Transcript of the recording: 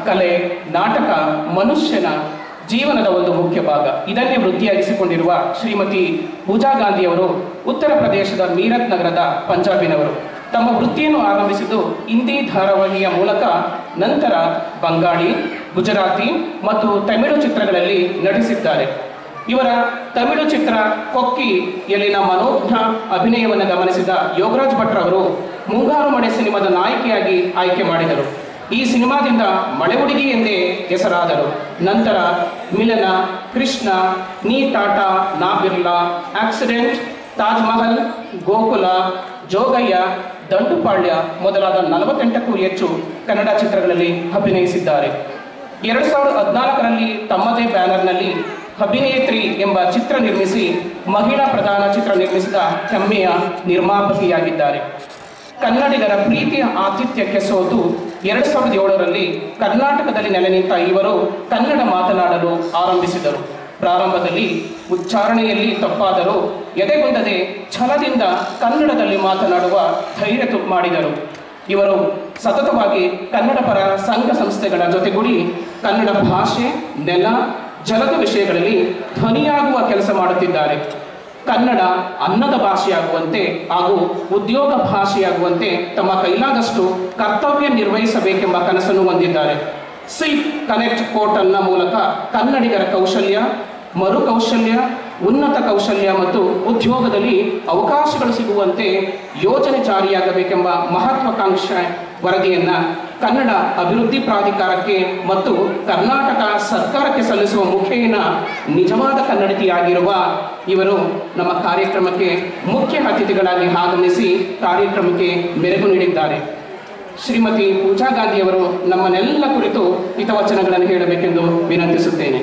ಕಲೆ, ನಾಟಕ ಮನುಷ್ಯನ ಜೀವನದ ಒಂದು ಮುಖ್ಯ ಭಾಗ. ಇದನ್ನೇ ವೃತ್ತಿಯಾಗಿಸಿಕೊಂಡಿರುವ ಶ್ರೀಮತಿ ಪೂಜಾ ಗಾಂಧಿಯವರು ಉತ್ತರ ಪ್ರದೇಶದ ಮೀರತ್ ನಗರದ ಪಂಜಾಬಿನವರು. ತಮ್ಮ ವೃತ್ತಿಯನ್ನು ಆರಂಭಿಸಿದ್ದು ಹಿಂದಿ ಧಾರಾವಾಹಿಯ ಮೂಲಕ, ನಂತರ ಬಂಗಾಳಿ, ಗುಜರಾತಿ ಮತ್ತು ತಮಿಳು ಚಿತ್ರಗಳಲ್ಲಿ ನಟಿಸಿದ್ದಾರೆ. ಇವರ ತಮಿಳು ಚಿತ್ರ ಕೊಕ್ಕಿಯಲ್ಲಿನ ಮನೋಜ್ಞ ಅಭಿನಯವನ್ನು ಗಮನಿಸಿದ ಯೋಗರಾಜ್ ಭಟ್ರ್ ಅವರು ಮುಂಗಾರು ಮಳೆ ಸಿನಿಮಾದ ನಾಯಕಿಯಾಗಿ ಆಯ್ಕೆ ಮಾಡಿದರು. ಈ ಸಿನಿಮಾದಿಂದ ಮಳೆ ಹುಡುಗಿ ಎಂದೇ ಹೆಸರಾದರು. ನಂತರ ಮಿಲನ, ಕೃಷ್ಣ, ನೀ ಟಾಟಾ ನಾ ಬಿರ್ಲಾ, ಆಕ್ಸಿಡೆಂಟ್, ತಾಜ್ ಮಹಲ್, ಗೋಕುಲ, ಜೋಗಯ್ಯ, ದಂಡುಪಾಳ್ಯ ಮೊದಲಾದ 48ಕ್ಕೂ ಹೆಚ್ಚು ಕನ್ನಡ ಚಿತ್ರಗಳಲ್ಲಿ ಅಭಿನಯಿಸಿದ್ದಾರೆ. 2014ರಲ್ಲಿ ತಮ್ಮದೇ ಬ್ಯಾನರ್ನಲ್ಲಿ ಅಭಿನೇತ್ರಿ ಎಂಬ ಚಿತ್ರ ನಿರ್ಮಿಸಿ ಮಹಿಳಾ ಪ್ರಧಾನ ಚಿತ್ರ ನಿರ್ಮಿಸಿದ ಹೆಮ್ಮೆಯ ನಿರ್ಮಾಪಕಿಯಾಗಿದ್ದಾರೆ. ಕನ್ನಡಿಗರ ಪ್ರೀತಿಯ ಆತಿಥ್ಯಕ್ಕೆ ಸೋತು 2007ರಲ್ಲಿ ಕರ್ನಾಟಕದಲ್ಲಿ ನೆಲೆ ನಿಂತ ಇವರು ಕನ್ನಡ ಮಾತನಾಡಲು ಆರಂಭಿಸಿದರು. ಪ್ರಾರಂಭದಲ್ಲಿ ಉಚ್ಚಾರಣೆಯಲ್ಲಿ ತಪ್ಪಾದರೂ ಎದೆಗುಂದದೆ ಛಲದಿಂದ ಕನ್ನಡದಲ್ಲಿ ಮಾತನಾಡುವ ಧೈರ್ಯ ಮಾಡಿದರು. ಇವರು ಸತತವಾಗಿ ಕನ್ನಡ ಪರ ಸಂಘ ಸಂಸ್ಥೆಗಳ ಜೊತೆಗೂಡಿ ಕನ್ನಡ ಭಾಷೆ, ನೆಲ, ಜಲದ ವಿಷಯಗಳಲ್ಲಿ ಧ್ವನಿಯಾಗುವ ಕೆಲಸ ಮಾಡುತ್ತಿದ್ದಾರೆ. ಕನ್ನಡ ಅನ್ನದ ಭಾಷೆಯಾಗುವಂತೆ ಹಾಗೂ ಉದ್ಯೋಗ ಭಾಷೆಯಾಗುವಂತೆ ತಮ್ಮ ಕೈಲಾದಷ್ಟು ಕರ್ತವ್ಯ ನಿರ್ವಹಿಸಬೇಕೆಂಬ ಕನಸನ್ನು ಹೊಂದಿದ್ದಾರೆ. ಸಿಲ್ಕ್ ಕನೆಕ್ಟ್ ಪೋರ್ಟಲ್ನ ಮೂಲಕ ಕನ್ನಡಿಗರ ಕೌಶಲ್ಯ, ಮರುಕೌಶಲ್ಯ, ಉನ್ನತ ಕೌಶಲ್ಯ ಮತ್ತು ಉದ್ಯೋಗದಲ್ಲಿ ಅವಕಾಶಗಳು ಸಿಗುವಂತೆ ಯೋಜನೆ ಜಾರಿಯಾಗಬೇಕೆಂಬ ಮಹತ್ವಾಕಾಂಕ್ಷೆ ವರದಿಯನ್ನು ಕನ್ನಡ ಅಭಿವೃದ್ಧಿ ಪ್ರಾಧಿಕಾರಕ್ಕೆ ಮತ್ತು ಕರ್ನಾಟಕ ಸರ್ಕಾರಕ್ಕೆ ಸಲ್ಲಿಸುವ ಮುಖೇನ ನಿಜವಾದ ಕನ್ನಡತಿಯಾಗಿರುವ ಇವರು ನಮ್ಮ ಕಾರ್ಯಕ್ರಮಕ್ಕೆ ಮುಖ್ಯ ಅತಿಥಿಗಳಾಗಿ ಆಗಮಿಸಿ ಕಾರ್ಯಕ್ರಮಕ್ಕೆ ಮೆರುಗು ನೀಡಿದ್ದಾರೆ. ಶ್ರೀಮತಿ ಪೂಜಾ ಗಾಂಧಿಯವರು ನಮ್ಮನ್ನೆಲ್ಲ ಕುರಿತು ಹಿತವಚನಗಳನ್ನು ಹೇಳಬೇಕೆಂದು ವಿನಂತಿಸುತ್ತೇನೆ.